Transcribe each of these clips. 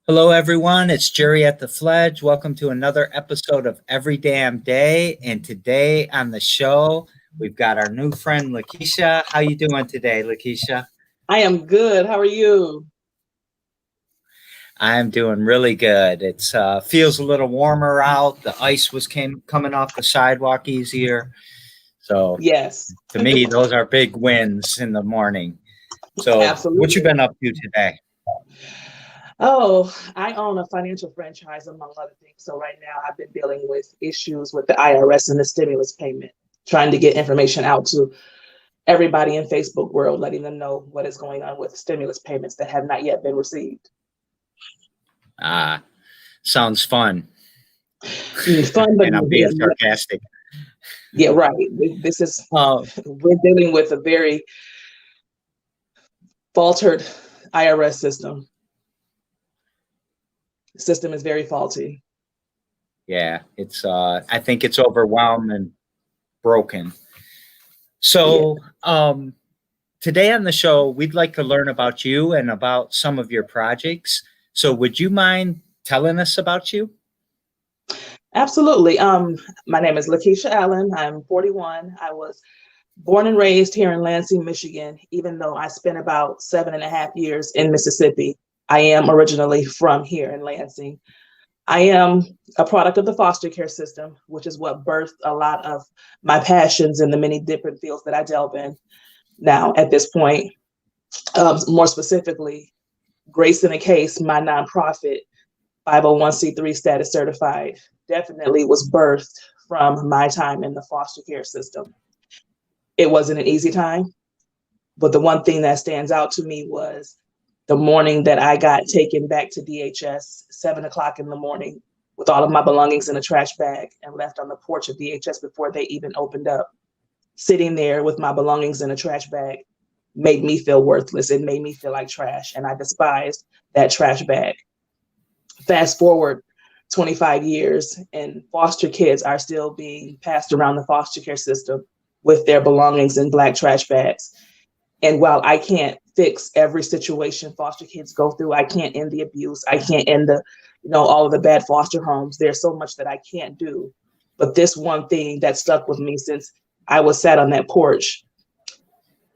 Hello, everyone. It's Jerry at the Fledge. Welcome to another episode of Every Damn Day. And today on the show, we've got our new friend LaKiesha. How you doing today, LaKiesha? I am good. How are you? I'm doing really good. It's feels a little warmer out. The ice was came coming off the sidewalk easier. So Yes, to me, those are big wins in the morning. So what you absolutely. been up to today? Oh, I own a financial franchise, among other things. So right now I've been dealing with issues with the IRS and the stimulus payment, trying to get information out to everybody in Facebook world, letting them know what is going on with stimulus payments that have not yet been received. Ah, sounds fun. Fun, but And I'm being sarcastic. yeah, right. This is Uh, we're dealing with a very faltered IRS system. The system is very faulty. Yeah, it's I think it's overwhelmed and broken. Yeah. So, today on the show, we'd like to learn about you and about some of your projects. So, would you mind telling us about you? Absolutely. My name is LaKiesha Allen. I'm 41. I was born and raised here in Lansing, Michigan, even though I spent about 7.5 years in Mississippi. I am originally from here in Lansing. I am a product of the foster care system, which is what birthed a lot of my passions in the many different fields that I delve in now at this point. More specifically, Grace in a Case, my nonprofit, 501c3 status certified, definitely was birthed from my time in the foster care system. It wasn't an easy time, but the one thing that stands out to me was the morning that I got taken back to DHS, 7 o'clock in the morning, with all of my belongings in a trash bag and left on the porch of DHS before they even opened up. Sitting there with my belongings in a trash bag made me feel worthless. It made me feel like trash, and I despised that trash bag. Fast forward 25 years, and foster kids are still being passed around the foster care system with their belongings in black trash bags. And while I can't fix every situation foster kids go through, I can't end the abuse, I can't end all of the bad foster homes. There's so much that I can't do. But this one thing that stuck with me since I was sat on that porch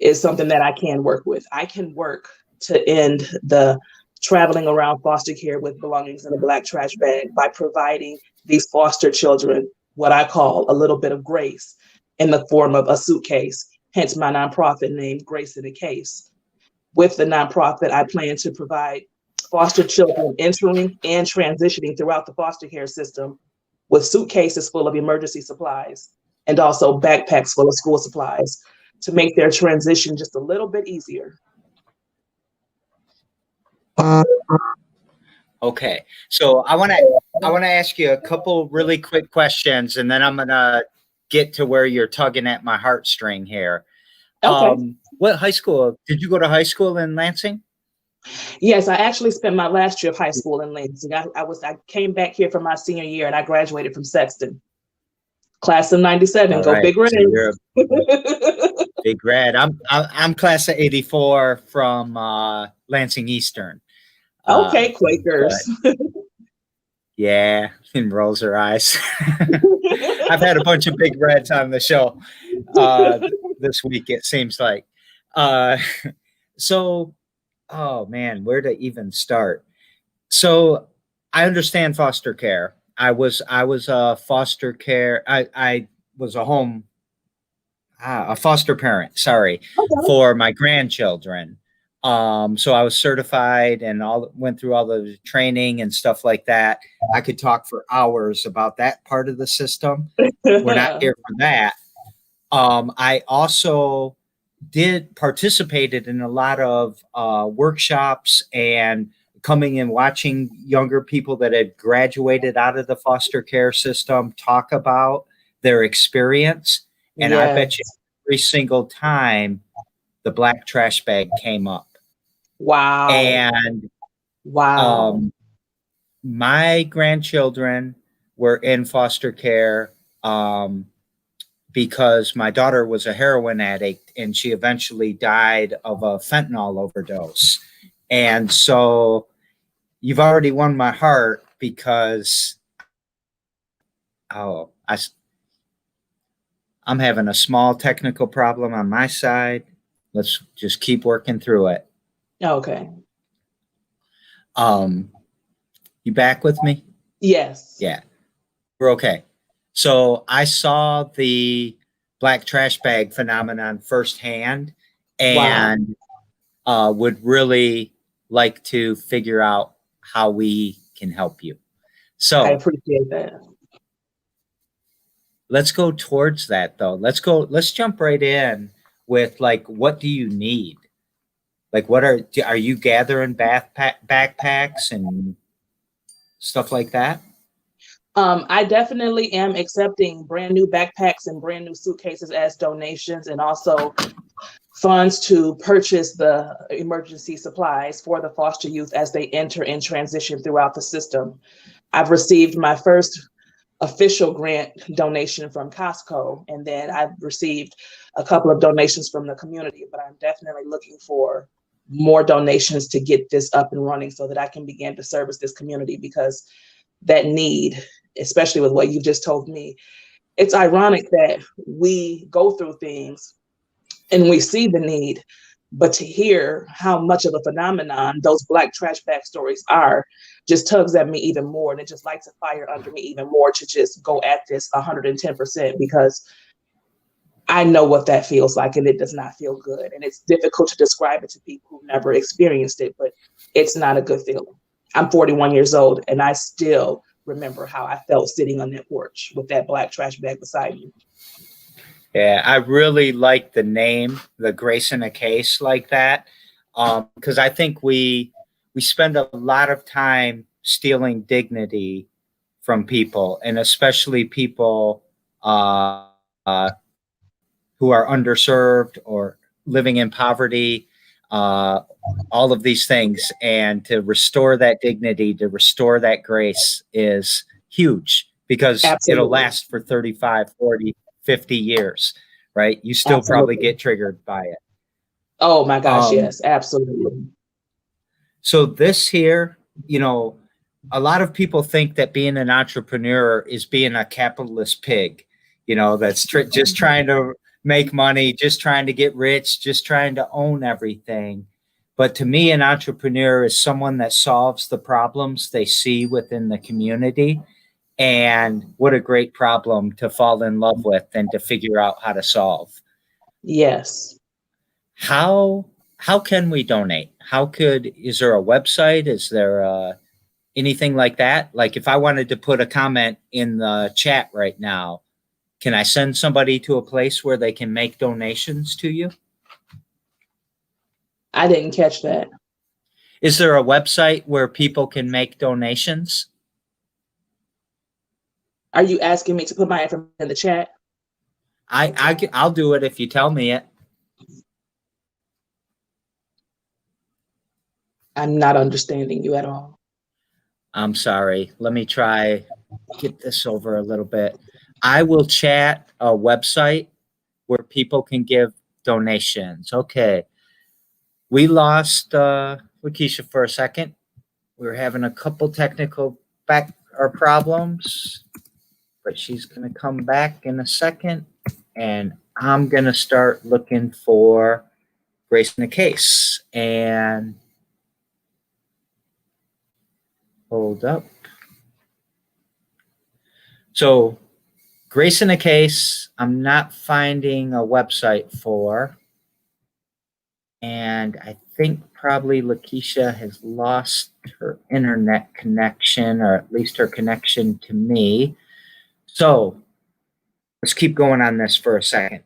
is something that I can work with. I can work to end the traveling around foster care with belongings in a black trash bag by providing these foster children what I call a little bit of grace in the form of a suitcase, hence my nonprofit name, Grace in a Case. With the nonprofit, I plan to provide foster children entering and transitioning throughout the foster care system with suitcases full of emergency supplies and also backpacks full of school supplies to make their transition just a little bit easier. Okay, so I want to ask you a couple really quick questions, and then I'm gonna get to where you're tugging at my heartstring here. Okay. What high school did you go to high school in Lansing? Yes, I actually spent my last year of high school in Lansing. I came back here for my senior year and I graduated from Sexton. Class of '97. All Go right, Big so you're a Reds. big grad. I'm class of '84 from Lansing Eastern. Uh, Okay, Quakers. but yeah, and rolls her eyes. I've had a bunch of big reds on the show this week. It seems like. Uh, so, oh man, where to even start? So, I understand foster care. I was a foster care. I was a home a foster parent. Sorry, Okay. for my grandchildren. So I was certified and all went through all the training and stuff like that. I could talk for hours about that part of the system. We're not here for that. I also did participated in a lot of workshops and coming and watching younger people that had graduated out of the foster care system talk about their experience. And I bet you Yes. every single time the black trash bag came up. Wow. And Wow. um, my grandchildren were in foster care. Because my daughter was a heroin addict and she eventually died of a fentanyl overdose. And so, you've already won my heart because oh, I'm having a small technical problem on my side. Let's just keep working through it. Okay. You back with me? Yes. Yeah, we're okay. So I saw the black trash bag phenomenon firsthand Wow. and would really like to figure out how we can help you. I So appreciate that. let's go towards that though. Let's jump right in with like, what do you need? Like, are you gathering backpacks and stuff like that? I definitely am accepting brand new backpacks and brand new suitcases as donations, and also funds to purchase the emergency supplies for the foster youth as they enter and transition throughout the system. I've received my first official grant donation from Costco, and then I've received a couple of donations from the community, but I'm definitely looking for more donations to get this up and running so that I can begin to service this community, because that need, especially with what you've just told me, it's ironic that we go through things and we see the need, but to hear how much of a phenomenon those black trash bag stories are just tugs at me even more. And it just lights a fire under me even more to just go at this 110%, because I know what that feels like and it does not feel good. And it's difficult to describe it to people who've never experienced it, but it's not a good feeling. I'm 41 years old and I still remember how I felt sitting on that porch with that black trash bag beside me. Yeah, I really like the name, the Grace in a Case, like that, because I think we spend a lot of time stealing dignity from people, and especially people uh, uh, who are underserved or living in poverty, uh, all of these things. And to restore that dignity, to restore that grace is huge because it'll Absolutely. last for 35, 40, 50 years, right? You still probably Absolutely. get triggered by it. Oh my gosh, Um, yes, absolutely. so this here, you know, a lot of people think that being an entrepreneur is being a capitalist pig, that's just trying to make money, just trying to get rich, just trying to own everything. But to me, an entrepreneur is someone that solves the problems they see within the community. And what a great problem to fall in love with and to figure out how to solve. Yes. How can we donate? Is there a website? Is there anything like that? Like if I wanted to put a comment in the chat right now, can I send somebody to a place where they can make donations to you? I didn't catch that. Is there a website where people can make donations? Are you asking me to put my information in the chat? I'll do it if you tell me it. I'm not understanding you at all. I'm sorry. Let me try get this over a little bit. I will chat a website where people can give donations. Okay. We lost LaKiesha for a second. We were having a couple technical back or problems, but she's going to come back in a second, and I'm going to start looking for Grace in a Case. And hold up. So, Grace in a Case, I'm not finding a website for. And I think probably LaKiesha has lost her internet connection, or at least her connection to me. So let's keep going on this for a second.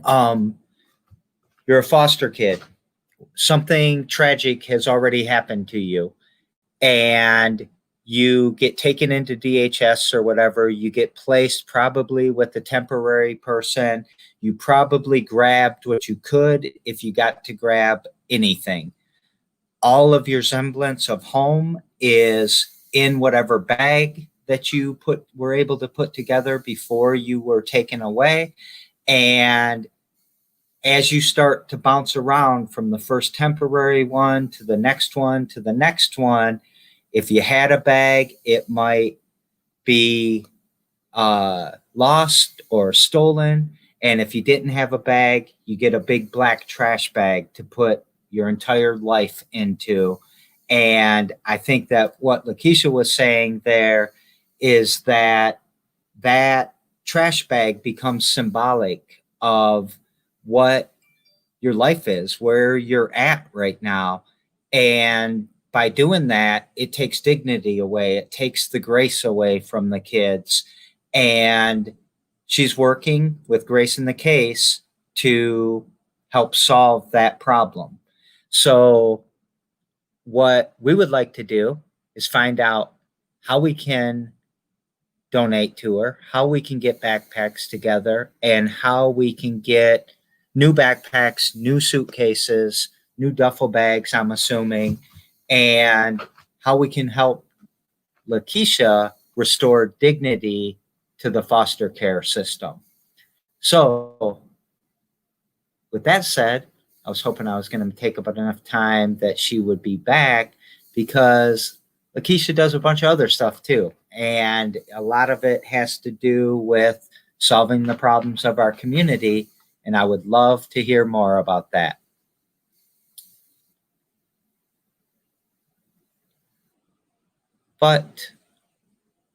You're a foster kid. Something tragic has already happened to you, and you get taken into DHS or whatever. You get placed probably with a temporary person. You probably grabbed what you could if you got to grab anything. All of your semblance of home is in whatever bag that you were able to put together before you were taken away. And as you start to bounce around from the first temporary one to the next one to the next one, If you had a bag, it might be lost or stolen. And if you didn't have a bag, you get a big black trash bag to put your entire life into. And I think that what LaKiesha was saying there is that that trash bag becomes symbolic of what your life is, where you're at right now. And by doing that, it takes dignity away, it takes the grace away from the kids. And she's working with Grace in the Case to help solve that problem. So, what we would like to do is find out how we can donate to her, how we can get backpacks together, and how we can get new backpacks, new suitcases, new duffel bags, I'm assuming, and how we can help LaKiesha restore dignity to the foster care system. So, with that said, I was hoping I was going to take up enough time that she would be back, because LaKiesha does a bunch of other stuff too. And a lot of it has to do with solving the problems of our community. And I would love to hear more about that. But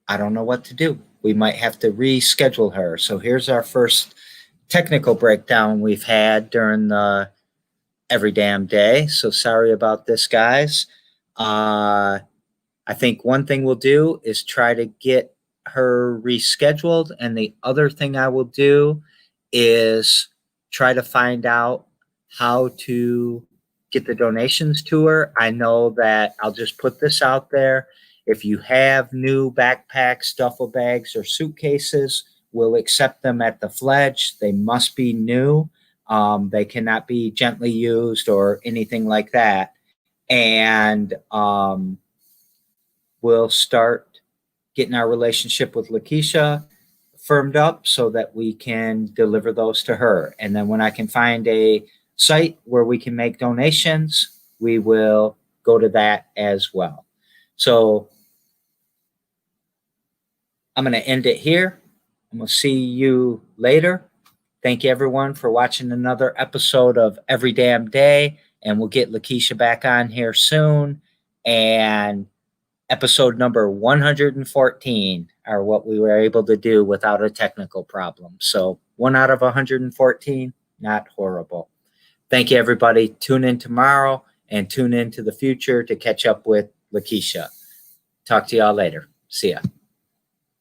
I don't know what to do. We might have to reschedule her. So here's our first technical breakdown we've had during the every damn day. So sorry about this, guys. I think one thing we'll do is try to get her rescheduled. And the other thing I will do is try to find out how to get the donations to her. I know that I'll just put this out there. If you have new backpacks, duffel bags, or suitcases, we'll accept them at the Fledge. They must be new. They cannot be gently used or anything like that. And we'll start getting our relationship with LaKiesha firmed up so that we can deliver those to her. And then when I can find a site where we can make donations, we will go to that as well. So I'm going to end it here. I'm going to see you later. Thank you, everyone, for watching another episode of Every Damn Day. And we'll get LaKiesha back on here soon. And episode number 114 are what we were able to do without a technical problem. So 1 out of 114, not horrible. Thank you, everybody. Tune in tomorrow and tune in to the future to catch up with LaKiesha. Talk to y'all later. See ya.